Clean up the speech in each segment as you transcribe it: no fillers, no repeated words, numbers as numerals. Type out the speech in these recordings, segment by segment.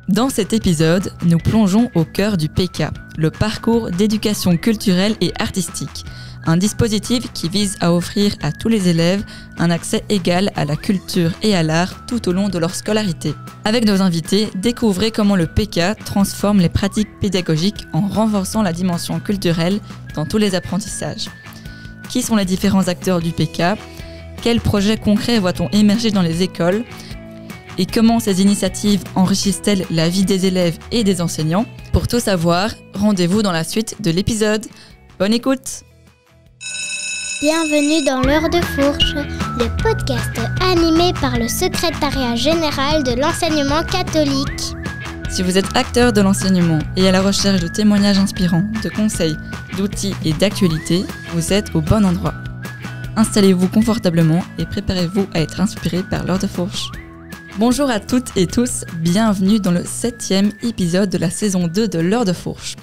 Dans cet épisode, nous plongeons au cœur du PK, le parcours d'éducation culturelle et artistique, un dispositif qui vise à offrir à tous les élèves un accès égal à la culture et à l'art tout au long de leur scolarité. Avec nos invités, découvrez comment le PK transforme les pratiques pédagogiques en renforçant la dimension culturelle dans tous les apprentissages. Qui sont les différents acteurs du PK ? Quels projets concrets voit-on émerger dans les écoles ? Et comment ces initiatives enrichissent-elles la vie des élèves et des enseignants ? Pour tout savoir, rendez-vous dans la suite de l'épisode. Bonne écoute ! Bienvenue dans l'heure de fourche, le podcast animé par le secrétariat général de l'enseignement catholique. Si vous êtes acteur de l'enseignement et à la recherche de témoignages inspirants, de conseils, d'outils et d'actualités, vous êtes au bon endroit. Installez-vous confortablement et préparez-vous à être inspiré par l'heure de fourche. Bonjour à toutes et tous, bienvenue dans le 7e épisode de la saison 2 de l'heure de fourche.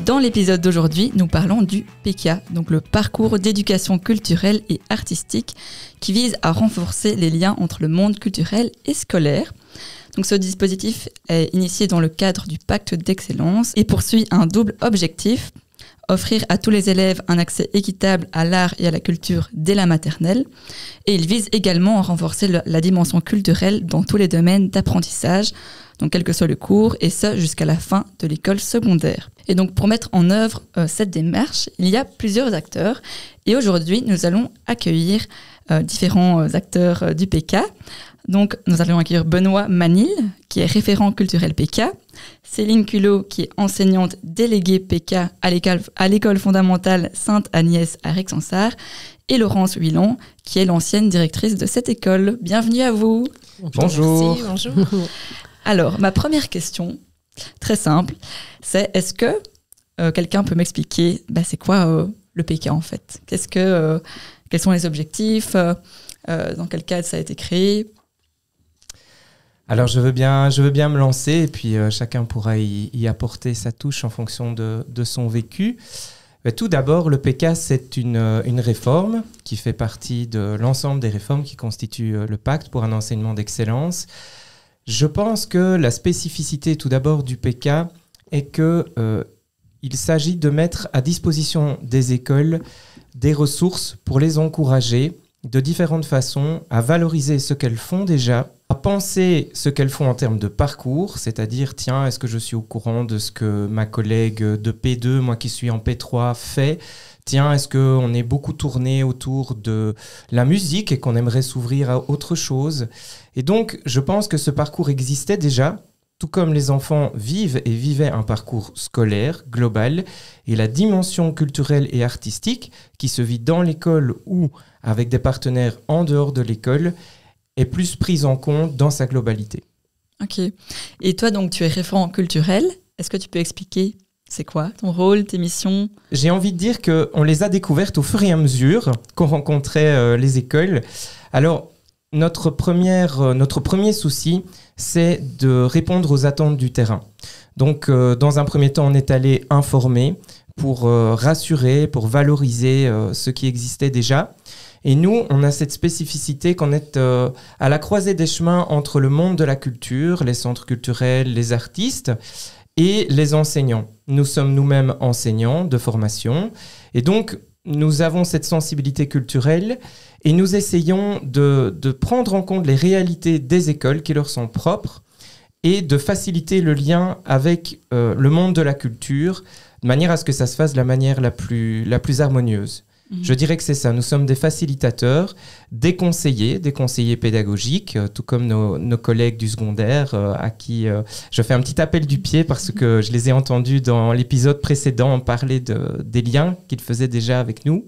Dans l'épisode d'aujourd'hui, nous parlons du PK, donc le parcours d'éducation culturelle et artistique qui vise à renforcer les liens entre le monde culturel et scolaire. Donc ce dispositif est initié dans le cadre du pacte d'excellence et poursuit un double objectif: offrir à tous les élèves un accès équitable à l'art et à la culture dès la maternelle. Et il vise également à renforcer la dimension culturelle dans tous les domaines d'apprentissage, donc quel que soit le cours, et ce jusqu'à la fin de l'école secondaire. Et donc pour mettre en œuvre cette démarche, il y a plusieurs acteurs. Et aujourd'hui, nous allons accueillir différents acteurs du PK. Donc, nous allons accueillir Benoît Manil, qui est référent culturel PK, Céline Culot, qui est enseignante déléguée PK à l'école fondamentale Sainte-Agnès à Rexensart, et Laurence Huillon, qui est l'ancienne directrice de cette école. Bienvenue à vous. Bonjour. Merci, bonjour. Alors, ma première question, très simple, c'est est-ce que quelqu'un peut m'expliquer c'est quoi le PK en fait ? Quels sont les objectifs ? Dans quel cadre ça a été créé ? Alors je veux bien me lancer et puis chacun pourra y apporter sa touche en fonction de son vécu. Tout d'abord, le PK, c'est une réforme qui fait partie de l'ensemble des réformes qui constituent le pacte pour un enseignement d'excellence. Je pense que la spécificité tout d'abord du PK est qu'il s'agit de mettre à disposition des écoles des ressources pour les encourager de différentes façons à valoriser ce qu'elles font déjà, à penser ce qu'elles font en termes de parcours, c'est-à-dire, tiens, est-ce que je suis au courant de ce que ma collègue de P2, moi qui suis en P3, fait ? Tiens, est-ce qu'on est beaucoup tourné autour de la musique et qu'on aimerait s'ouvrir à autre chose ? Et donc, je pense que ce parcours existait déjà, tout comme les enfants vivent et vivaient un parcours scolaire, global, et la dimension culturelle et artistique, qui se vit dans l'école ou avec des partenaires en dehors de l'école, est plus prise en compte dans sa globalité. Ok. Et toi, donc, tu es référent culturel. Est-ce que tu peux expliquer c'est quoi ton rôle, tes missions ? J'ai envie de dire qu'on les a découvertes au fur et à mesure qu'on rencontrait les écoles. Alors, notre premier souci, c'est de répondre aux attentes du terrain. Donc, dans un premier temps, on est allé informer pour rassurer, pour valoriser ce qui existait déjà. Et nous, on a cette spécificité qu'on est à la croisée des chemins entre le monde de la culture, les centres culturels, les artistes et les enseignants. Nous sommes nous-mêmes enseignants de formation et donc nous avons cette sensibilité culturelle et nous essayons de prendre en compte les réalités des écoles qui leur sont propres et de faciliter le lien avec le monde de la culture de manière à ce que ça se fasse de la manière la plus harmonieuse. Je dirais que c'est ça. Nous sommes des facilitateurs, des conseillers pédagogiques, tout comme nos collègues du secondaire à qui je fais un petit appel du pied parce que je les ai entendus dans l'épisode précédent parler des liens qu'ils faisaient déjà avec nous.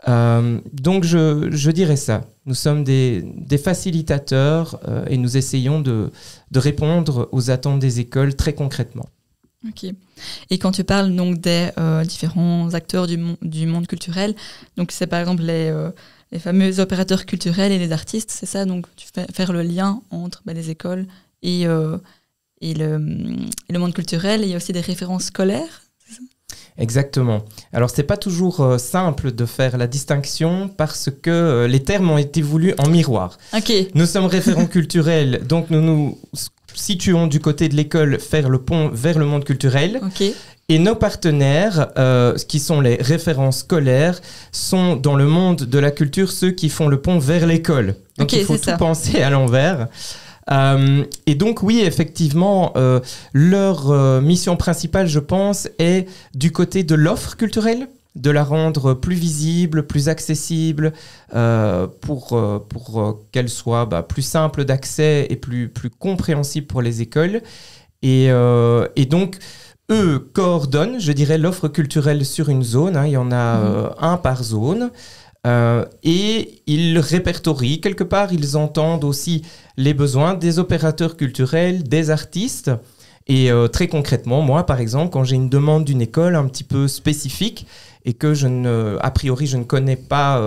Donc je dirais ça. Nous sommes des facilitateurs et nous essayons de répondre aux attentes des écoles très concrètement. Ok. Et quand tu parles donc des différents acteurs du monde culturel, donc c'est par exemple les fameux opérateurs culturels et les artistes, c'est ça ? Donc tu fais faire le lien entre les écoles et le monde culturel. Et il y a aussi des références scolaires, c'est ça ? Exactement. Alors, c'est pas toujours simple de faire la distinction parce que les termes ont été voulus en miroir. Ok. Nous sommes référents culturels, donc nous situons du côté de l'école faire le pont vers le monde culturel. Ok. Et nos partenaires, qui sont les référents scolaires, sont dans le monde de la culture ceux qui font le pont vers l'école. Donc il faut tout penser à l'envers. Et donc oui, effectivement, leur mission principale, je pense, est du côté de l'offre culturelle, de la rendre plus visible, plus accessible, pour qu'elle soit plus simple d'accès et plus compréhensible pour les écoles. Et donc, eux coordonnent, je dirais, l'offre culturelle sur une zone. Il y en a un par zone. Et ils répertorient, quelque part, ils entendent aussi les besoins des opérateurs culturels, des artistes. Et très concrètement, moi, par exemple, quand j'ai une demande d'une école un petit peu spécifique et que a priori, je ne connais pas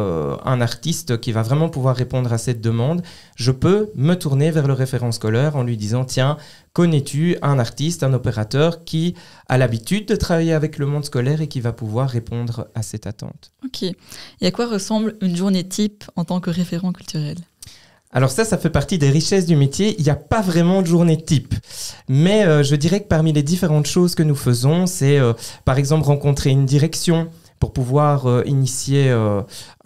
un artiste qui va vraiment pouvoir répondre à cette demande, je peux me tourner vers le référent scolaire en lui disant « Tiens, connais-tu un artiste, un opérateur qui a l'habitude de travailler avec le monde scolaire et qui va pouvoir répondre à cette attente ?» Ok. Et à quoi ressemble une journée type en tant que référent culturel ? Alors ça fait partie des richesses du métier. Il n'y a pas vraiment de journée type. Mais je dirais que parmi les différentes choses que nous faisons, c'est par exemple rencontrer une direction pour pouvoir initier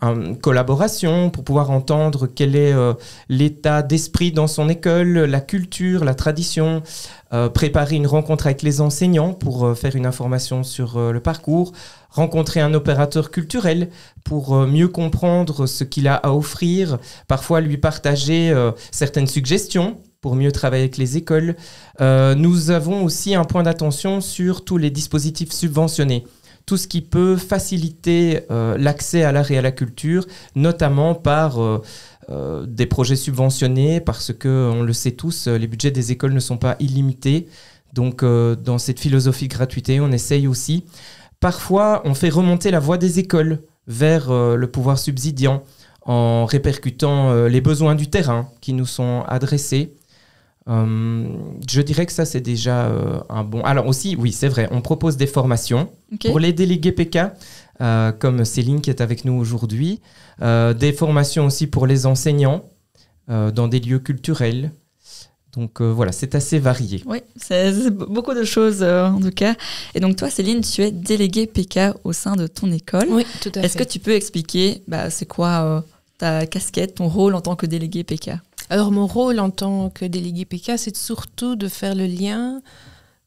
une collaboration, pour pouvoir entendre quel est l'état d'esprit dans son école, la culture, la tradition, préparer une rencontre avec les enseignants pour faire une information sur le parcours, rencontrer un opérateur culturel pour mieux comprendre ce qu'il a à offrir, parfois lui partager certaines suggestions pour mieux travailler avec les écoles. Nous avons aussi un point d'attention sur tous les dispositifs subventionnés. Tout ce qui peut faciliter l'accès à l'art et à la culture, notamment par des projets subventionnés, parce que, on le sait tous, les budgets des écoles ne sont pas illimités. Donc, dans cette philosophie de gratuité, on essaye aussi. Parfois, on fait remonter la voix des écoles vers le pouvoir subsidiant en répercutant les besoins du terrain qui nous sont adressés. Je dirais que ça, c'est déjà un bon... Alors aussi, oui, c'est vrai, on propose des formations pour les délégués PK, comme Céline qui est avec nous aujourd'hui, des formations aussi pour les enseignants dans des lieux culturels. Donc voilà, c'est assez varié. Oui, c'est beaucoup de choses en tout cas. Et donc toi, Céline, tu es déléguée PK au sein de ton école. Oui, tout à fait. Est-ce que tu peux expliquer c'est quoi ta casquette, ton rôle en tant que déléguée PK ? Alors, mon rôle en tant que délégué PK, c'est surtout de faire le lien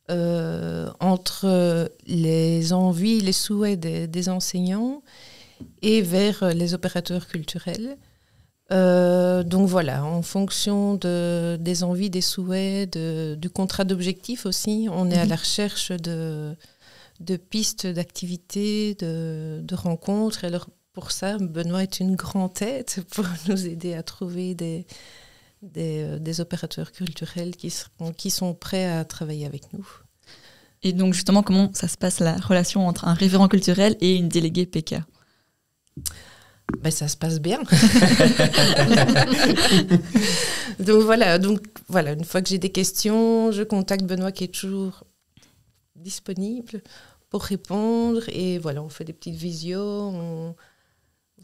entre les envies, les souhaits des enseignants et vers les opérateurs culturels. Donc voilà, en fonction des envies, des souhaits, du contrat d'objectif aussi, on est à la recherche de pistes d'activités, de rencontres. Et alors, pour ça, Benoît est une grande tête pour nous aider à trouver des opérateurs culturels qui sont prêts à travailler avec nous. Et donc justement, comment ça se passe la relation entre un référent culturel et une déléguée PK ? Ça se passe bien. Donc voilà, une fois que j'ai des questions, je contacte Benoît qui est toujours disponible pour répondre. Et voilà, on fait des petites visios,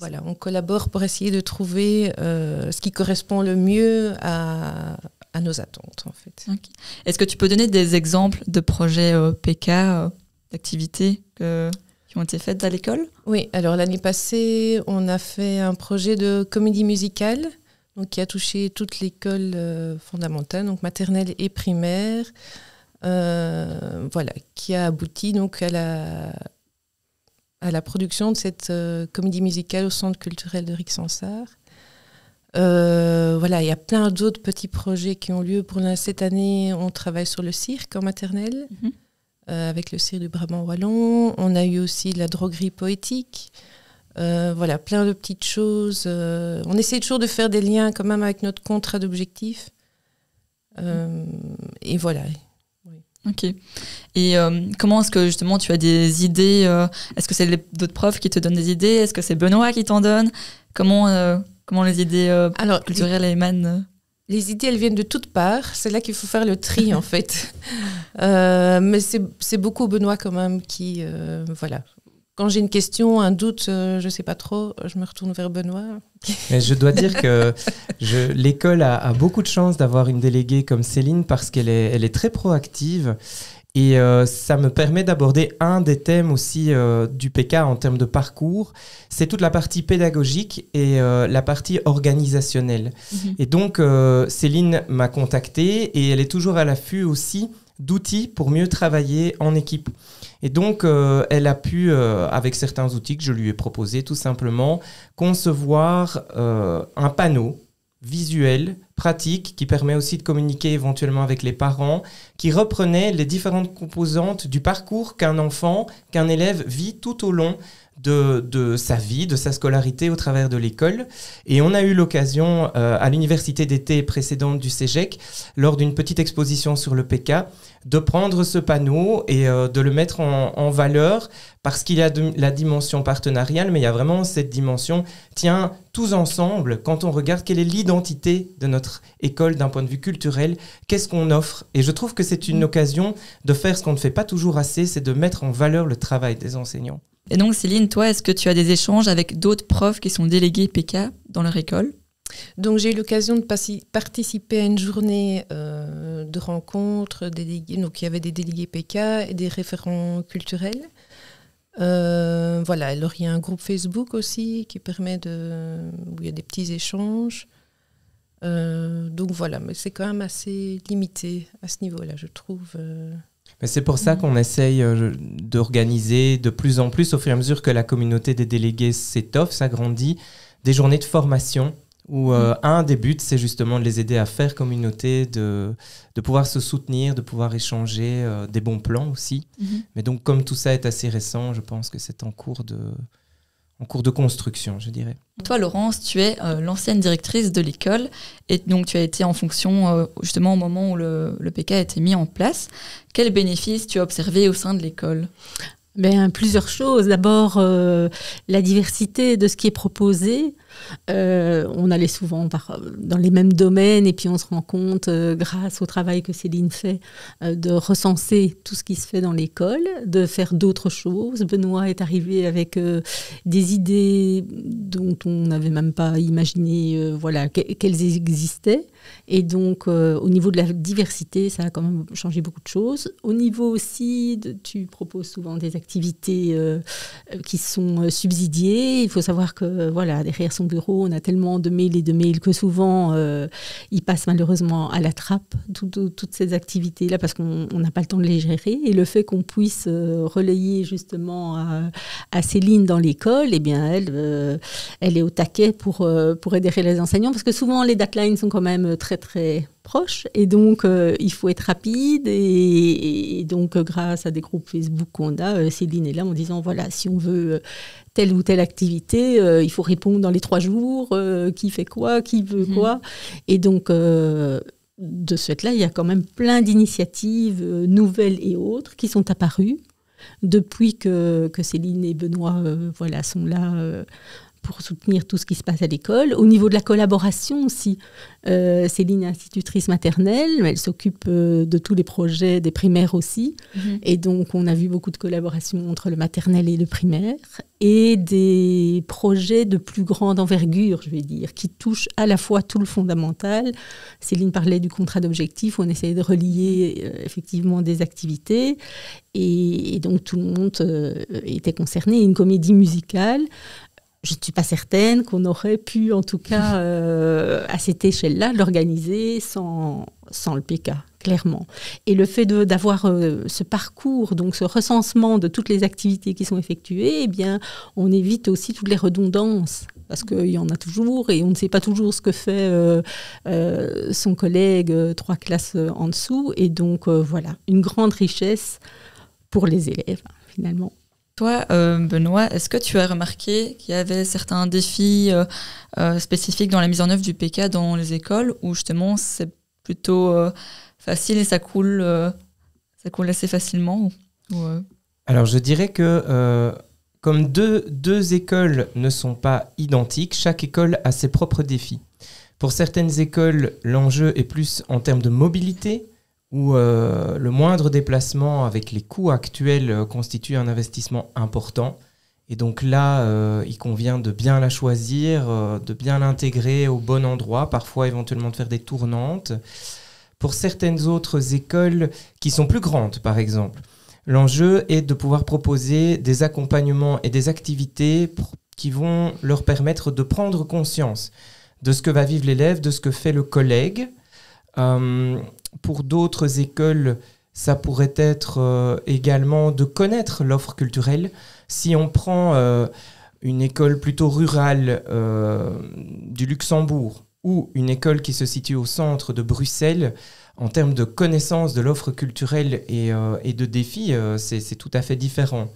on collabore pour essayer de trouver ce qui correspond le mieux à nos attentes, en fait. Okay. Est-ce que tu peux donner des exemples de projets PK, d'activités qui ont été faites à l'école ? Oui, alors l'année passée, on a fait un projet de comédie musicale qui a touché toute l'école fondamentale, donc maternelle et primaire, qui a abouti donc à la production de cette comédie musicale au Centre culturel de Rixensart. Il y a plein d'autres petits projets qui ont lieu. Pour cette année, on travaille sur le cirque en maternelle, avec le cirque du Brabant Wallon. On a eu aussi la droguerie poétique. Plein de petites choses. On essaie toujours de faire des liens quand même avec notre contrat d'objectif. Et voilà. Ok. Et comment est-ce que justement tu as des idées Est-ce que c'est d'autres profs qui te donnent des idées ? Est-ce que c'est Benoît qui t'en donne ? Comment les idées culturelles émanent ? Les idées, elles viennent de toutes parts. C'est là qu'il faut faire le tri, en fait. Mais c'est beaucoup Benoît quand même qui quand j'ai une question, un doute, je ne sais pas trop, je me retourne vers Benoît. Mais je dois dire que l'école a beaucoup de chance d'avoir une déléguée comme Céline parce qu'elle est très proactive. Et ça me permet d'aborder un des thèmes aussi du PK en termes de parcours. C'est toute la partie pédagogique et la partie organisationnelle. Et donc, Céline m'a contacté et elle est toujours à l'affût aussi d'outils pour mieux travailler en équipe. Et donc, elle a pu, avec certains outils que je lui ai proposés, tout simplement, concevoir un panneau visuel, pratique, qui permet aussi de communiquer éventuellement avec les parents, qui reprenait les différentes composantes du parcours qu'un enfant, qu'un élève vit tout au long de sa vie, de sa scolarité au travers de l'école. Et on a eu l'occasion, à l'université d'été précédente du CEGEC, lors d'une petite exposition sur le PK, de prendre ce panneau et de le mettre en valeur parce qu'il y a la dimension partenariale, mais il y a vraiment cette dimension, tiens, tous ensemble, quand on regarde quelle est l'identité de notre école d'un point de vue culturel, qu'est-ce qu'on offre? Et je trouve que c'est une occasion de faire ce qu'on ne fait pas toujours assez, c'est de mettre en valeur le travail des enseignants. Et donc Céline, toi, est-ce que tu as des échanges avec d'autres profs qui sont délégués PK dans leur école? Donc j'ai eu l'occasion de participer à une journée de rencontres délégués. Donc il y avait des délégués PK et des référents culturels. Voilà, alors il y a un groupe Facebook aussi qui permet où il y a des petits échanges. Donc voilà, mais c'est quand même assez limité à ce niveau-là, je trouve. Mais c'est pour ça qu'on essaye d'organiser de plus en plus, au fur et à mesure que la communauté des délégués s'étoffe, s'agrandit, des journées de formation où un des buts, c'est justement de les aider à faire communauté, de pouvoir se soutenir, de pouvoir échanger des bons plans aussi. Mais donc, comme tout ça est assez récent, je pense que c'est en cours de construction, je dirais. Toi, Laurence, tu es l'ancienne directrice de l'école et donc tu as été en fonction justement au moment où le PK a été mis en place. Quels bénéfices tu as observés au sein de l'école ? Plusieurs choses. D'abord, la diversité de ce qui est proposé. On allait souvent dans les mêmes domaines et puis on se rend compte, grâce au travail que Céline fait, de recenser tout ce qui se fait dans l'école, de faire d'autres choses. Benoît est arrivé avec des idées dont on n'avait même pas imaginé qu'elles existaient. Et donc, au niveau de la diversité, ça a quand même changé beaucoup de choses. Au niveau aussi, tu proposes souvent des activités qui sont subsidiées. Il faut savoir que, derrière son bureau, on a tellement de mails et de mails que souvent, ils passent malheureusement à la trappe, toutes ces activités-là, parce qu'on n'a pas le temps de les gérer. Et le fait qu'on puisse relayer justement à Céline dans l'école, eh bien, elle est au taquet pour aider les enseignants, parce que souvent, les deadlines sont quand même très, très proches. Et donc, il faut être rapide. Et donc, grâce à des groupes Facebook qu'on a, Céline est là en disant, si on veut telle ou telle activité, il faut répondre dans les 3 jours, qui fait quoi, qui veut quoi. Et donc, de ce fait-là, il y a quand même plein d'initiatives nouvelles et autres qui sont apparues depuis que Céline et Benoît sont là pour soutenir tout ce qui se passe à l'école. Au niveau de la collaboration aussi, Céline est institutrice maternelle, mais elle s'occupe de tous les projets des primaires aussi. Et donc, on a vu beaucoup de collaboration entre le maternel et le primaire et des projets de plus grande envergure, je vais dire, qui touchent à la fois tout le fondamental. Céline parlait du contrat d'objectif, où on essayait de relier effectivement des activités. Et donc, tout le monde était concerné. Une comédie musicale, je ne suis pas certaine qu'on aurait pu, en tout cas, à cette échelle-là, l'organiser sans le PK, clairement. Et le fait d'avoir ce parcours, donc ce recensement de toutes les activités qui sont effectuées, eh bien, on évite aussi toutes les redondances, parce qu'il y en a toujours, et on ne sait pas toujours ce que fait son collègue 3 classes en dessous. Et donc, une grande richesse pour les élèves, finalement. Toi, Benoît, est-ce que tu as remarqué qu'il y avait certains défis spécifiques dans la mise en œuvre du PK dans les écoles où justement c'est plutôt facile et ça coule assez facilement Alors je dirais que comme deux écoles ne sont pas identiques, chaque école a ses propres défis. Pour certaines écoles, l'enjeu est plus en termes de mobilité, où le moindre déplacement avec les coûts actuels constitue un investissement important. Et donc là, il convient de bien la choisir, de bien l'intégrer au bon endroit, parfois éventuellement de faire des tournantes. Pour certaines autres écoles qui sont plus grandes, par exemple, l'enjeu est de pouvoir proposer des accompagnements et des activités qui vont leur permettre de prendre conscience de ce que va vivre l'élève, de ce que fait le collègue. Pour d'autres écoles, ça pourrait être également de connaître l'offre culturelle. Si on prend une école plutôt rurale du Luxembourg ou une école qui se situe au centre de Bruxelles, en termes de connaissance de l'offre culturelle et de défis, c'est tout à fait différent.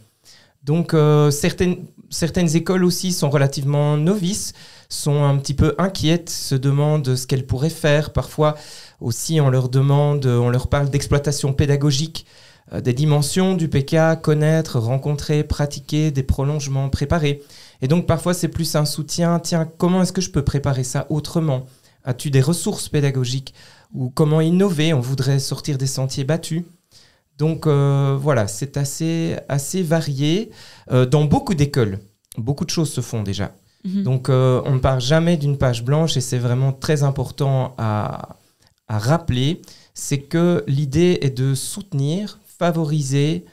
Donc certaines écoles aussi sont relativement novices, sont un petit peu inquiètes, se demandent ce qu'elles pourraient faire. Parfois aussi on leur parle d'exploitation pédagogique, des dimensions du PK, connaître, rencontrer, pratiquer, des prolongements, préparer. Et donc parfois c'est plus un soutien, tiens, comment est-ce que je peux préparer ça autrement ? As-tu des ressources pédagogiques ? Ou comment innover ? On voudrait sortir des sentiers battus. Donc voilà, c'est assez varié. Dans beaucoup d'écoles, beaucoup de choses se font déjà. Donc on ne part jamais d'une page blanche et c'est vraiment très important à rappeler, c'est que l'idée est de soutenir, favoriser,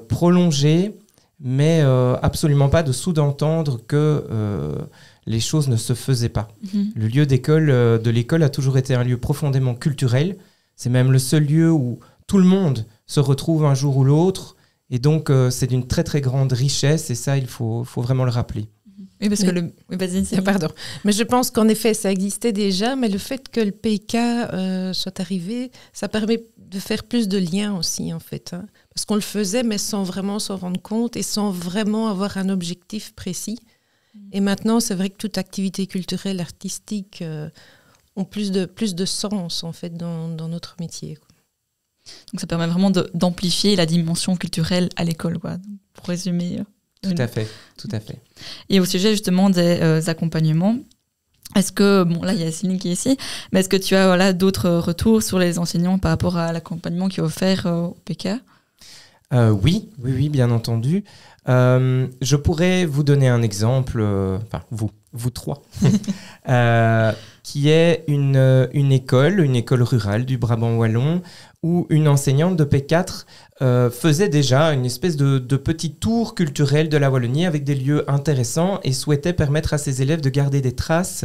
prolonger, mais absolument pas de sous-entendre que les choses ne se faisaient pas. Le lieu de l'école a toujours été un lieu profondément culturel. C'est même le seul lieu où tout le monde se retrouve un jour ou l'autre. Et donc, c'est d'une très, très grande richesse. Et ça, il faut vraiment le rappeler. Oui, parce que Oui, vas-y, c'est... Pardon. Mais je pense qu'en effet, ça existait déjà. Mais le fait que le PK soit arrivé, ça permet de faire plus de liens aussi, en fait. Hein. Parce qu'on le faisait, mais sans vraiment s'en rendre compte et sans vraiment avoir un objectif précis. Et maintenant, c'est vrai que toute activité culturelle, artistique, ont plus de sens, en fait, dans notre métier, quoi. Donc ça permet vraiment d'amplifier la dimension culturelle à l'école, quoi, pour résumer. Tout à fait. Et au sujet justement des accompagnements, est-ce que, bon là il y a Céline qui est ici, mais est-ce que tu as d'autres retours sur les enseignants par rapport à l'accompagnement qui est offert au PK ? Oui, bien entendu. Je pourrais vous donner un exemple, vous trois, qui est une école rurale du Brabant wallon, où une enseignante de P4 faisait déjà une espèce de petit tour culturel de la Wallonie avec des lieux intéressants et souhaitait permettre à ses élèves de garder des traces.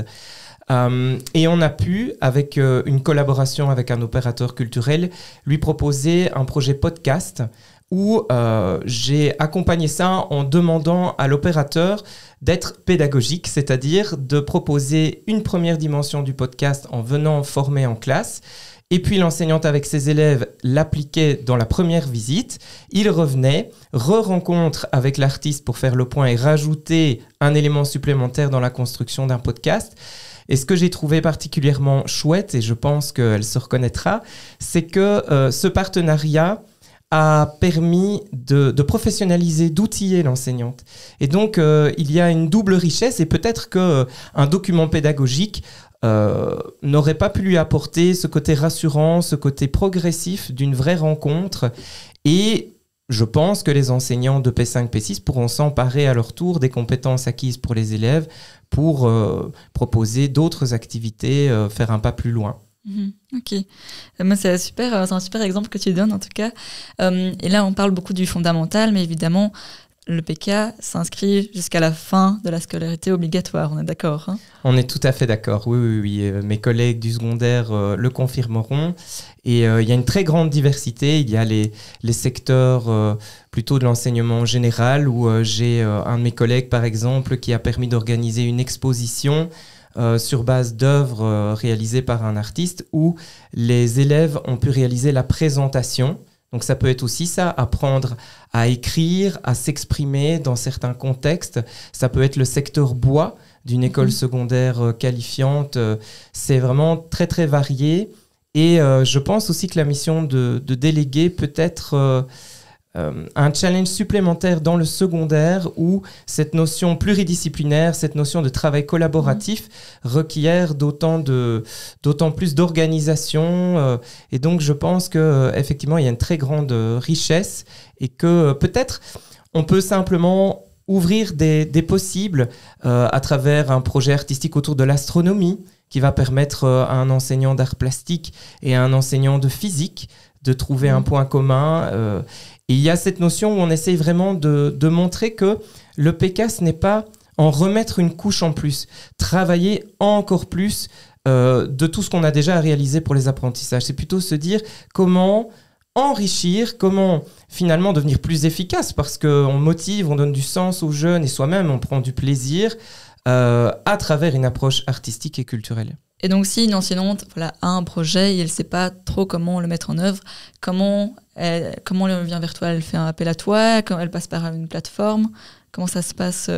Et on a pu, avec une collaboration avec un opérateur culturel, lui proposer un projet podcast où j'ai accompagné ça en demandant à l'opérateur d'être pédagogique, c'est-à-dire de proposer une première dimension du podcast en venant former en classe. Et puis l'enseignante avec ses élèves l'appliquait dans la première visite. Il revenait, re-rencontre avec l'artiste pour faire le point et rajouter un élément supplémentaire dans la construction d'un podcast. Et ce que j'ai trouvé particulièrement chouette, et je pense qu'elle se reconnaîtra, c'est que ce partenariat a permis de professionnaliser, d'outiller l'enseignante. Et donc, il y a une double richesse et peut-être qu'un document pédagogique n'aurait pas pu lui apporter ce côté rassurant, ce côté progressif d'une vraie rencontre. Et je pense que les enseignants de P5, P6 pourront s'emparer à leur tour des compétences acquises pour les élèves pour proposer d'autres activités, faire un pas plus loin. Ok, moi c'est un super exemple que tu donnes en tout cas. Et là on parle beaucoup du fondamental, mais évidemment le PK s'inscrit jusqu'à la fin de la scolarité obligatoire, on est d'accord, hein ? On est tout à fait d'accord, oui. Mes collègues du secondaire le confirmeront. Et il y a une très grande diversité. Il y a les secteurs plutôt de l'enseignement général, où j'ai un de mes collègues par exemple qui a permis d'organiser une exposition sur base d'œuvres réalisées par un artiste où les élèves ont pu réaliser la présentation. Donc ça peut être aussi ça, apprendre à écrire, à s'exprimer dans certains contextes. Ça peut être le secteur bois d'une école secondaire qualifiante. C'est vraiment très très varié. Et je pense aussi que la mission de délégué peut être un challenge supplémentaire dans le secondaire où cette notion pluridisciplinaire, cette notion de travail collaboratif requiert d'autant plus d'organisation. Et donc, je pense qu'effectivement, il y a une très grande richesse et que peut-être on peut simplement ouvrir des possibles à travers un projet artistique autour de l'astronomie qui va permettre à un enseignant d'art plastique et à un enseignant de physique de trouver un point commun. Et il y a cette notion où on essaye vraiment de montrer que le PK, ce n'est pas en remettre une couche en plus, travailler encore plus de tout ce qu'on a déjà réalisé pour les apprentissages. C'est plutôt se dire comment enrichir, comment finalement devenir plus efficace, parce qu'on motive, on donne du sens aux jeunes et soi-même on prend du plaisir à travers une approche artistique et culturelle. Et donc si une enseignante a un projet et elle ne sait pas trop comment le mettre en œuvre, comment elle vient vers toi? Elle fait un appel à toi? Quand elle passe par une plateforme? Comment ça se passe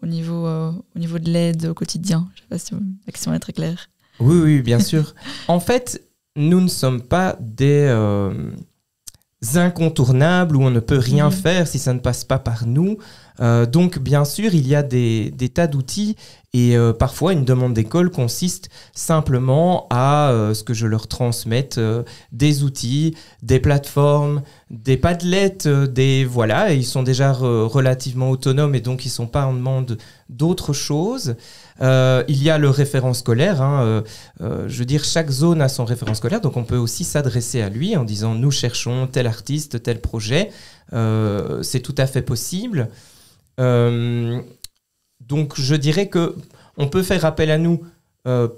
au niveau de l'aide au quotidien? Je ne sais pas si la question est très claire. Oui, bien sûr. En fait, nous ne sommes pas des incontournables où on ne peut rien faire si ça ne passe pas par nous. Donc, bien sûr, il y a des tas d'outils et parfois, une demande d'école consiste simplement à ce que je leur transmette des outils, des plateformes, des Padlet, et ils sont déjà relativement autonomes et donc ils ne sont pas en demande d'autres choses. Il y a le référent scolaire. Je veux dire, chaque zone a son référent scolaire, donc on peut aussi s'adresser à lui en disant « Nous cherchons tel artiste, tel projet ». C'est tout à fait possible. Donc je dirais qu'on peut faire appel à nous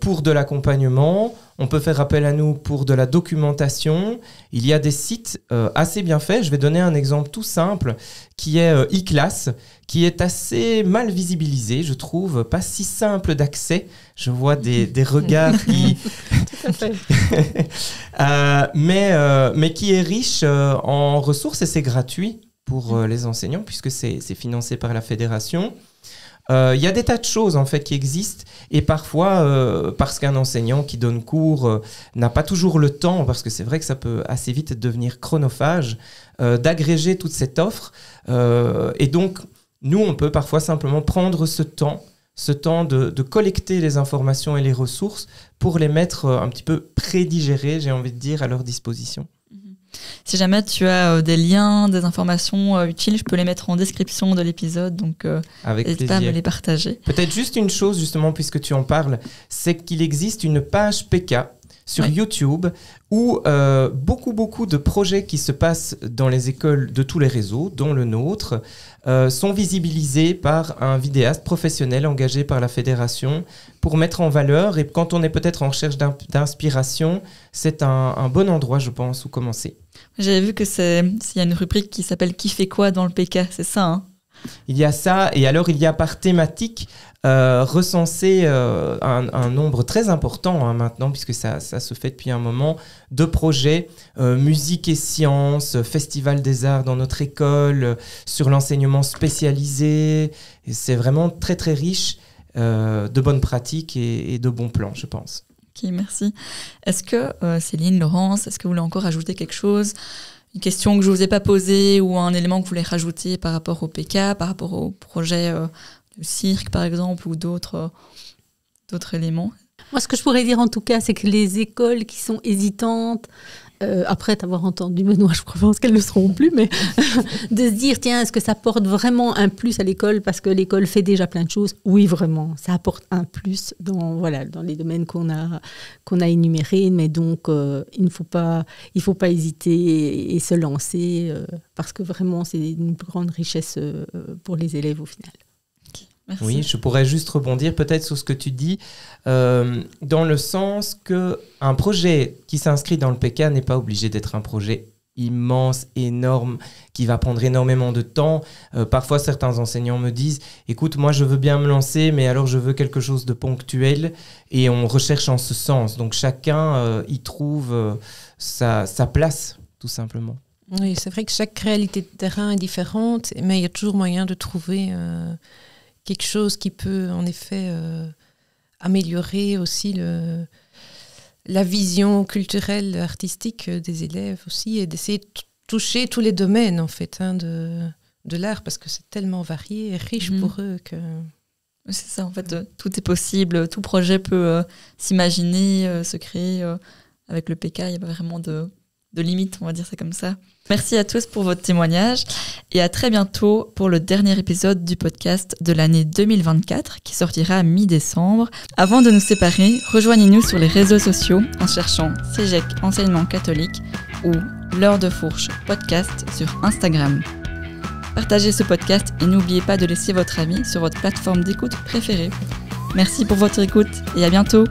pour de l'accompagnement, on peut faire appel à nous pour de la documentation. Il y a des sites assez bien faits. Je vais donner un exemple tout simple qui est eClass, qui est assez mal visibilisé, je trouve, pas si simple d'accès. Je vois des regards qui... Tout à fait. mais qui est riche en ressources et c'est gratuit pour les enseignants puisque c'est financé par la fédération. Il y a des tas de choses en fait qui existent et parfois parce qu'un enseignant qui donne cours n'a pas toujours le temps, parce que c'est vrai que ça peut assez vite devenir chronophage, d'agréger toute cette offre et donc nous on peut parfois simplement prendre ce temps de collecter les informations et les ressources pour les mettre un petit peu prédigérées, j'ai envie de dire, à leur disposition. Si jamais tu as des liens, des informations utiles, je peux les mettre en description de l'épisode, donc n'hésite pas à me les partager. Peut-être juste une chose, justement, puisque tu en parles, c'est qu'il existe une page PK sur YouTube où beaucoup de projets qui se passent dans les écoles de tous les réseaux, dont le nôtre, sont visibilisés par un vidéaste professionnel engagé par la fédération pour mettre en valeur. Et quand on est peut-être en recherche d'inspiration, c'est un bon endroit, je pense, où commencer. J'avais vu que s'il y a une rubrique qui s'appelle « Qui fait quoi dans le PK ?» C'est ça, hein? Il y a ça, et alors il y a par thématique recensé un nombre très important maintenant, puisque ça se fait depuis un moment, de projets, musique et sciences, festival des arts dans notre école, sur l'enseignement spécialisé. Et c'est vraiment très très riche de bonnes pratiques et de bons plans, je pense. Ok, merci. Est-ce que Céline, Laurence, est-ce que vous voulez encore ajouter quelque chose? Une question que je ne vous ai pas posée ou un élément que vous voulez rajouter par rapport au PK, par rapport au projet de cirque par exemple ou d'autres éléments? Moi, ce que je pourrais dire en tout cas, c'est que les écoles qui sont hésitantes, après t'avoir entendu Benoît, je pense qu'elles ne le seront plus, mais de se dire, tiens, est-ce que ça apporte vraiment un plus à l'école parce que l'école fait déjà plein de choses? Oui, vraiment, ça apporte un plus dans les domaines qu'on a énumérés, mais donc il ne faut pas hésiter et se lancer parce que vraiment, c'est une grande richesse pour les élèves au final. Merci. Oui, je pourrais juste rebondir peut-être sur ce que tu dis, dans le sens qu'un projet qui s'inscrit dans le PK n'est pas obligé d'être un projet immense, énorme, qui va prendre énormément de temps. Parfois, certains enseignants me disent « Écoute, moi, je veux bien me lancer, mais alors je veux quelque chose de ponctuel. » Et on recherche en ce sens. Donc, chacun y trouve sa place, tout simplement. Oui, c'est vrai que chaque réalité de terrain est différente, mais il y a toujours moyen de trouver... quelque chose qui peut en effet améliorer aussi la vision culturelle, artistique des élèves aussi, et d'essayer de toucher tous les domaines en fait de l'art, parce que c'est tellement varié et riche pour eux que... C'est ça, en fait, tout est possible, tout projet peut s'imaginer, se créer. Avec le PK, il y a vraiment de limite, on va dire ça comme ça. Merci à tous pour votre témoignage et à très bientôt pour le dernier épisode du podcast de l'année 2024 qui sortira mi-décembre. Avant de nous séparer, rejoignez-nous sur les réseaux sociaux en cherchant CEGEC Enseignement Catholique ou L'Heure de Fourche podcast sur Instagram. Partagez ce podcast et n'oubliez pas de laisser votre avis sur votre plateforme d'écoute préférée. Merci pour votre écoute et à bientôt.